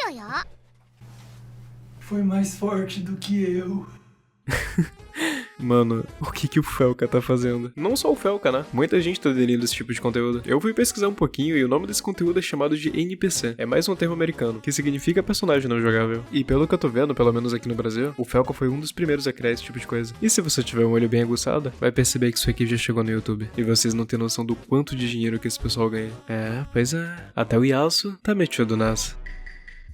よ。 Foi mais forte do que eu. Mano, o que o Felca tá fazendo? Não só o Felca, né? Muita gente tá aderindo a esse tipo de conteúdo. Eu fui pesquisar um pouquinho e o nome desse conteúdo é chamado de NPC. É mais um termo americano, que significa personagem não jogável. E pelo que eu tô vendo, pelo menos aqui no Brasil, o Felca foi um dos primeiros a criar esse tipo de coisa. E se você tiver um olho bem aguçado, vai perceber que isso aqui já chegou no YouTube. E vocês não têm noção do quanto de dinheiro que esse pessoal ganha. É, pois é. Até o Yasuo tá metido nessa.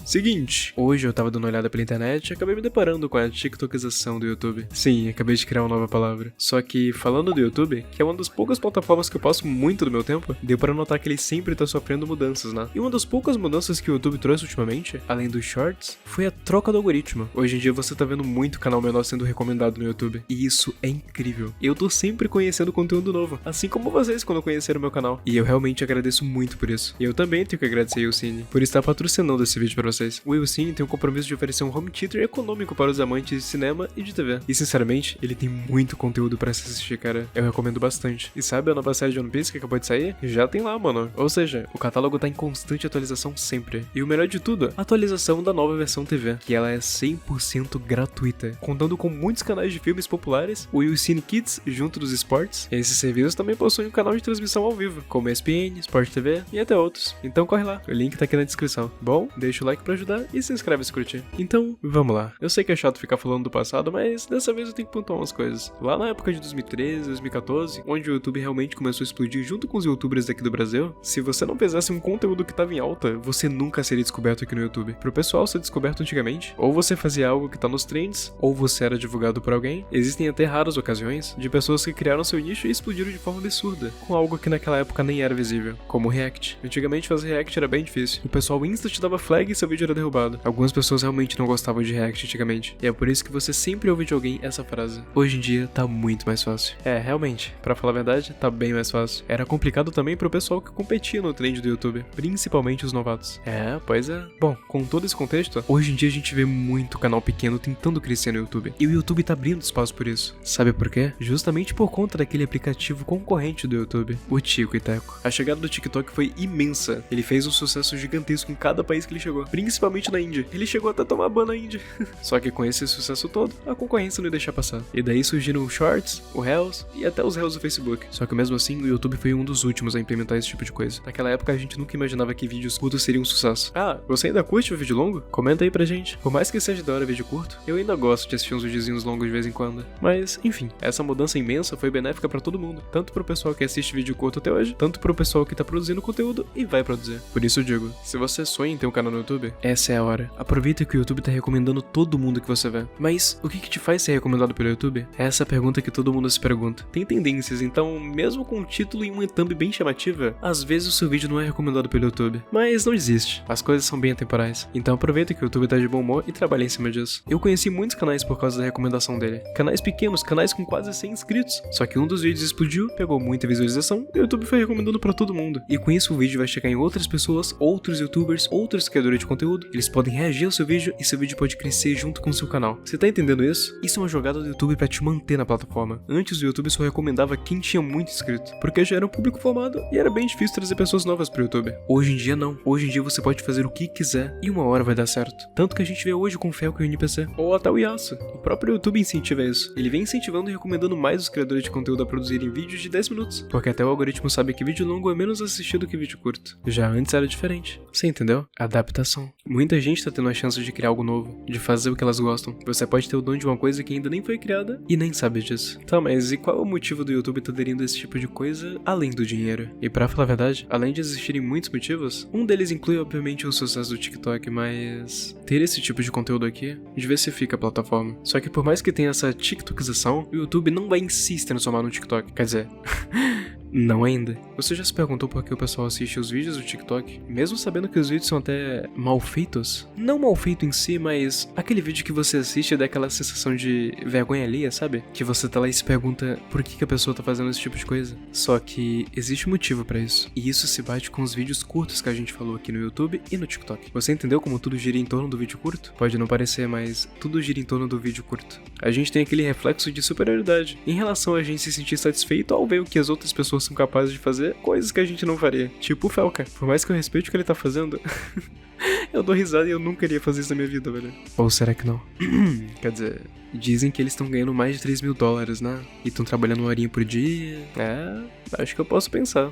Seguinte, hoje eu tava dando uma olhada pela internet e acabei me deparando com a tiktokização do YouTube. Sim, acabei de criar uma nova palavra. Só que, falando do YouTube, que é uma das poucas plataformas que eu passo muito do meu tempo, deu pra notar que ele sempre tá sofrendo mudanças, né? E uma das poucas mudanças que o YouTube trouxe ultimamente, além dos shorts, foi a troca do algoritmo. Hoje em dia você tá vendo muito canal menor sendo recomendado no YouTube, e isso é incrível. Eu tô sempre conhecendo conteúdo novo, assim como vocês quando conheceram meu canal. E eu realmente agradeço muito por isso. E eu também tenho que agradecer ao Cine por estar patrocinando esse vídeo pra vocês. O Wilson tem o compromisso de oferecer um home theater econômico para os amantes de cinema e de TV. E sinceramente, ele tem muito conteúdo pra se assistir, cara. Eu recomendo bastante. E sabe a nova série de One Piece que acabou de sair? Já tem lá, mano. Ou seja, o catálogo tá em constante atualização sempre. E o melhor de tudo, a atualização da nova versão TV, que ela é 100% gratuita, contando com muitos canais de filmes populares, o Wilson Kids junto dos esportes. Esses serviços também possuem um canal de transmissão ao vivo, como ESPN, Sport TV e até outros. Então corre lá, o link tá aqui na descrição. Bom, deixa o like pra ajudar e se inscreve se curtir. Então, vamos lá. Eu sei que é chato ficar falando do passado, mas dessa vez eu tenho que pontuar umas coisas. Lá na época de 2013, 2014, onde o YouTube realmente começou a explodir junto com os youtubers daqui do Brasil, se você não fizesse um conteúdo que tava em alta, você nunca seria descoberto aqui no YouTube. Pro pessoal ser descoberto antigamente, ou você fazia algo que tá nos trends, ou você era divulgado por alguém. Existem até raras ocasiões de pessoas que criaram seu nicho e explodiram de forma absurda, com algo que naquela época nem era visível, como o React. Antigamente fazer React era bem difícil. O pessoal insta te dava flag e seu vídeo era derrubado. Algumas pessoas realmente não gostavam de React antigamente, e é por isso que você sempre ouve de alguém essa frase. Hoje em dia tá muito mais fácil. É, realmente, pra falar a verdade, tá bem mais fácil. Era complicado também pro pessoal que competia no trend do YouTube, principalmente os novatos. É, pois é. Bom, com todo esse contexto, hoje em dia a gente vê muito canal pequeno tentando crescer no YouTube, e o YouTube tá abrindo espaço por isso. Sabe por quê? Justamente por conta daquele aplicativo concorrente do YouTube, o Tico e Teco. A chegada do TikTok foi imensa. Ele fez um sucesso gigantesco em cada país que ele chegou, principalmente na Índia. Ele chegou até a tomar ban na Índia. Só que com esse sucesso todo, a concorrência não ia deixar passar. E daí surgiram os Shorts, o Reels e até os Reels do Facebook. Só que mesmo assim, o YouTube foi um dos últimos a implementar esse tipo de coisa. Naquela época a gente nunca imaginava que vídeos curtos seriam um sucesso. Ah, você ainda curte o vídeo longo? Comenta aí pra gente. Por mais que seja da hora vídeo curto, eu ainda gosto de assistir uns videozinhos longos de vez em quando. Mas, enfim, essa mudança imensa foi benéfica pra todo mundo. Tanto pro pessoal que assiste vídeo curto até hoje, tanto pro pessoal que tá produzindo conteúdo e vai produzir. Por isso eu digo, se você sonha em ter um canal no YouTube, essa é a hora. Aproveita que o YouTube tá recomendando todo mundo que você vê. Mas o que te faz ser recomendado pelo YouTube? É essa pergunta que todo mundo se pergunta. Tem tendências, então, mesmo com um título e uma thumb bem chamativa, às vezes o seu vídeo não é recomendado pelo YouTube. Mas não desiste, as coisas são bem atemporais. Então aproveita que o YouTube tá de bom humor e trabalha em cima disso. Eu conheci muitos canais por causa da recomendação dele. Canais pequenos, canais com quase 100 inscritos. Só que um dos vídeos explodiu, pegou muita visualização e o YouTube foi recomendando pra todo mundo. E com isso o vídeo vai chegar em outras pessoas, outros youtubers, outros criadores de conteúdo. Eles podem reagir ao seu vídeo e seu vídeo pode crescer junto com o seu canal. Você tá entendendo isso? Isso é uma jogada do YouTube pra te manter na plataforma. Antes o YouTube só recomendava quem tinha muito inscrito, porque já era um público formado e era bem difícil trazer pessoas novas pro YouTube. Hoje em dia não. Hoje em dia você pode fazer o que quiser e uma hora vai dar certo. Tanto que a gente vê hoje com o Felca e o NPC, ou até o Yasuo. O próprio YouTube incentiva isso. Ele vem incentivando e recomendando mais os criadores de conteúdo a produzirem vídeos de 10 minutos, porque até o algoritmo sabe que vídeo longo é menos assistido que vídeo curto. Já antes era diferente. Você entendeu? Adaptação. Muita gente tá tendo a chance de criar algo novo, de fazer o que elas gostam. Você pode ter o dom de uma coisa que ainda nem foi criada e nem sabe disso. Tá, mas e qual é o motivo do YouTube tá aderindo a esse tipo de coisa além do dinheiro? E pra falar a verdade, além de existirem muitos motivos, um deles inclui obviamente o sucesso do TikTok, mas ter esse tipo de conteúdo aqui diversifica a plataforma. Só que por mais que tenha essa tiktokização, o YouTube não vai em si se transformar no TikTok. Quer dizer... Não ainda. Você já se perguntou por que o pessoal assiste os vídeos do TikTok, mesmo sabendo que os vídeos são até mal feitos? Não mal feito em si, mas aquele vídeo que você assiste dá aquela sensação de vergonha alheia, sabe? Que você tá lá e se pergunta por que a pessoa tá fazendo esse tipo de coisa. Só que existe um motivo pra isso. E isso se bate com os vídeos curtos que a gente falou aqui no YouTube e no TikTok. Você entendeu como tudo gira em torno do vídeo curto? Pode não parecer, mas tudo gira em torno do vídeo curto. A gente tem aquele reflexo de superioridade em relação a gente se sentir satisfeito ao ver o que as outras pessoas são capazes de fazer, coisas que a gente não faria. Tipo o Felca. Por mais que eu respeite o que ele tá fazendo, Eu dou risada e eu nunca iria fazer isso na minha vida, velho. Ou será que não? Quer dizer, dizem que eles estão ganhando mais de $3 mil, né? E estão trabalhando uma horinha por dia. Acho que eu posso pensar.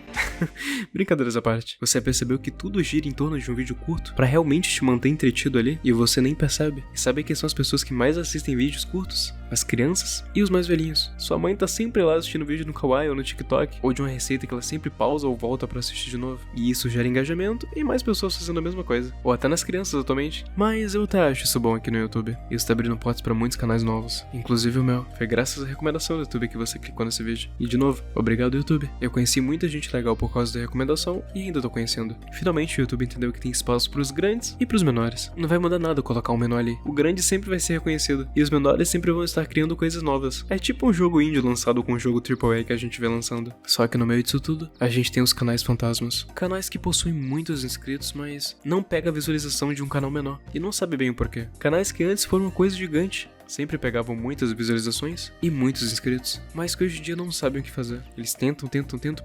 Brincadeiras à parte. Você percebeu que tudo gira em torno de um vídeo curto pra realmente te manter entretido ali e você nem percebe? E sabe quem são as pessoas que mais assistem vídeos curtos? As crianças e os mais velhinhos. Sua mãe tá sempre lá assistindo vídeo no Kawaii ou no TikTok, ou de uma receita que ela sempre pausa ou volta pra assistir de novo. E isso gera engajamento e mais pessoas fazendo a mesma coisa. Ou até nas crianças atualmente. Mas eu até acho isso bom aqui no YouTube. Isso tá abrindo portas pra muitos canais novos. Inclusive o meu. Foi graças à recomendação do YouTube que você clicou nesse vídeo. E de novo, obrigado YouTube. Eu conheci muita gente legal por causa da recomendação e ainda tô conhecendo. Finalmente o YouTube entendeu que tem espaço pros grandes e pros menores. Não vai mudar nada colocar um menor ali. O grande sempre vai ser reconhecido. E os menores sempre vão estar criando coisas novas. É tipo um jogo indie lançado com um jogo AAA que a gente vê lançando. Só que no meio disso tudo, a gente tem os canais fantasmas. Canais que possuem muitos inscritos, mas não pega a visualização de um canal menor. E não sabe bem o porquê. Canais que antes foram uma coisa gigante. Sempre pegavam muitas visualizações e muitos inscritos, mas que hoje em dia não sabem o que fazer. Eles tentam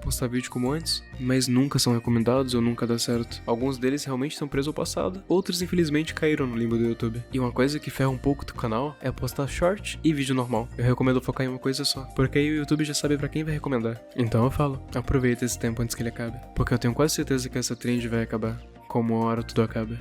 postar vídeo como antes, mas nunca são recomendados ou nunca dá certo. Alguns deles realmente estão presos ao passado, outros infelizmente caíram no limbo do YouTube. E uma coisa que ferra um pouco do canal é postar short e vídeo normal. Eu recomendo focar em uma coisa só, porque aí o YouTube já sabe pra quem vai recomendar. Então eu falo, aproveita esse tempo antes que ele acabe, porque eu tenho quase certeza que essa trend vai acabar, como uma hora tudo acaba.